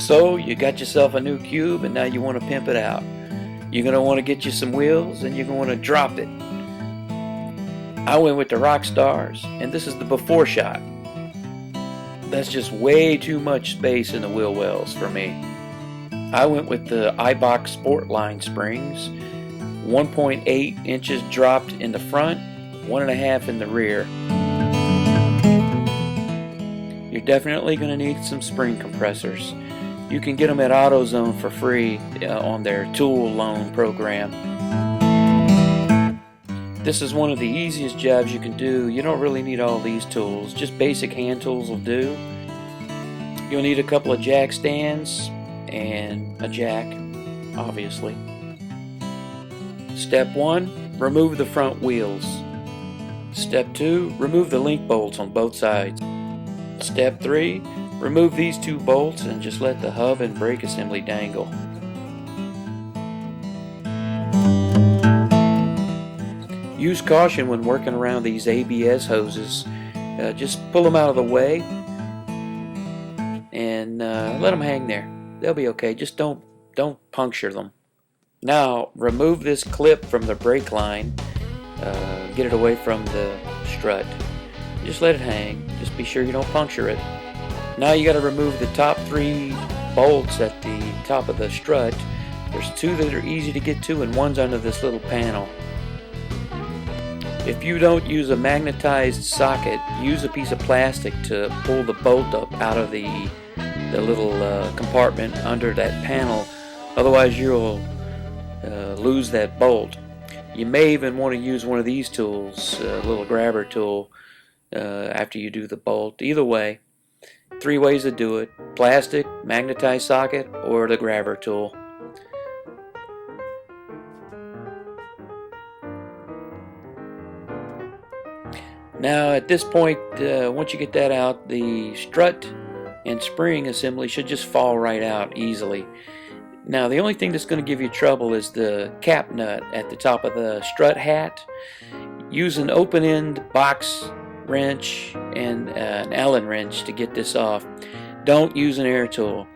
So you got yourself a new Cube and now you want to pimp it out. You're going to want to get you some wheels and you're going to want to drop it. I went with the Rockstars, and this is the before shot. That's just way too much space in the wheel wells for me. I went with the iBox Sportline springs, 1.8 inches dropped in the front, 1.5 in the rear. You're definitely going to need some spring compressors. You can get them at AutoZone for free on their tool loan program. This is one of the easiest jobs you can do. You don't really need all these tools. Just basic hand tools will do. You'll need a couple of jack stands and a jack, obviously. Step 1, remove the front wheels. Step 2, remove the link bolts on both sides. Step 3, remove these 2 bolts and just let the hub and brake assembly dangle. Use caution when working around these ABS hoses. Just pull them out of the way and let them hang there. They'll be okay. Just don't puncture them. Now remove this clip from the brake line. Get it away from the strut. Just let it hang. Just be sure you don't puncture it. Now you got to remove the top 3 bolts at the top of the strut. There's 2 that are easy to get to and one's under this little panel. If you don't use a magnetized socket, use a piece of plastic to pull the bolt up out of the little compartment under that panel. Otherwise you'll lose that bolt. You may even want to use one of these tools, a little grabber tool, after you do the bolt. Either way, 3 ways to do it: plastic, magnetized socket, or the grabber tool. Now at this point, once you get that out, the strut and spring assembly should just fall right out easily. Now the only thing that's going to give you trouble is the cap nut at the top of the strut hat. Use an open end box wrench and an Allen wrench to get this off. Don't use an air tool.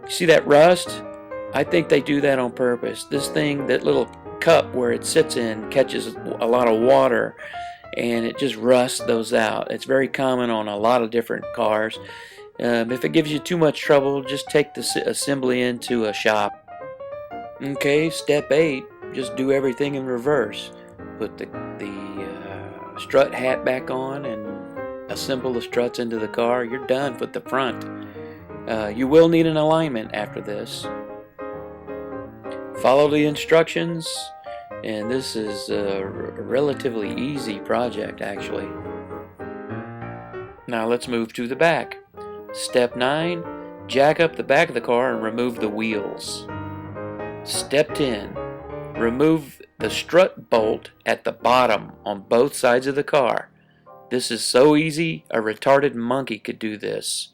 See that rust? I think they do that on purpose. This thing, that little cup where it sits in, catches a lot of water and it just rusts those out. It's very common on a lot of different cars. If it gives you too much trouble, just take the assembly into a shop. Okay, step 8, just do everything in reverse. Put the strut hat back on and assemble the struts into the car. You're done with the front. You will need an alignment after this. Follow the instructions, and this is a relatively easy project actually. Now let's move to the back. Step 9, jack up the back of the car and remove the wheels. Step 10, remove the strut bolt at the bottom on both sides of the car. This is so easy, a retarded monkey could do this.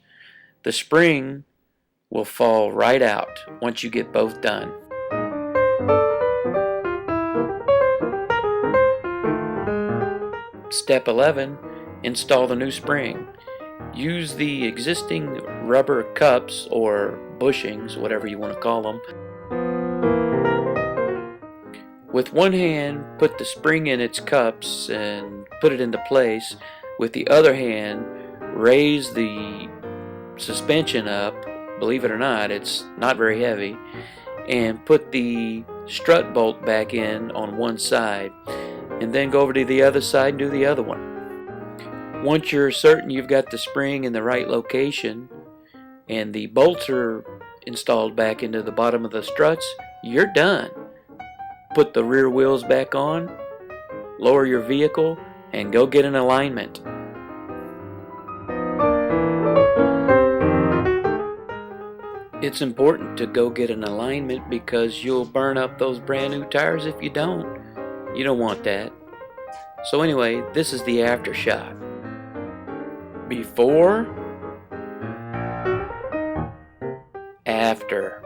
The spring will fall right out once you get both done. Step 11, install the new spring. Use the existing rubber cups or bushings, whatever you want to call them. With one hand, put the spring in its cups and put it into place. With the other hand, raise the suspension up. Believe it or not, it's not very heavy. And put the strut bolt back in on one side. And then go over to the other side and do the other one. Once you're certain you've got the spring in the right location and the bolts are installed back into the bottom of the struts, you're done. Put the rear wheels back on, lower your vehicle, and go get an alignment. It's important to go get an alignment because you'll burn up those brand new tires if you don't. You don't want that. So anyway, this is the after shot. Before, after.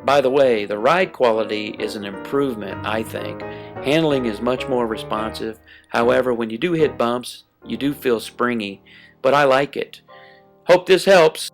By the way, the ride quality is an improvement, I think. Handling is much more responsive. However, when you do hit bumps, you do feel springy, but I like it. Hope this helps.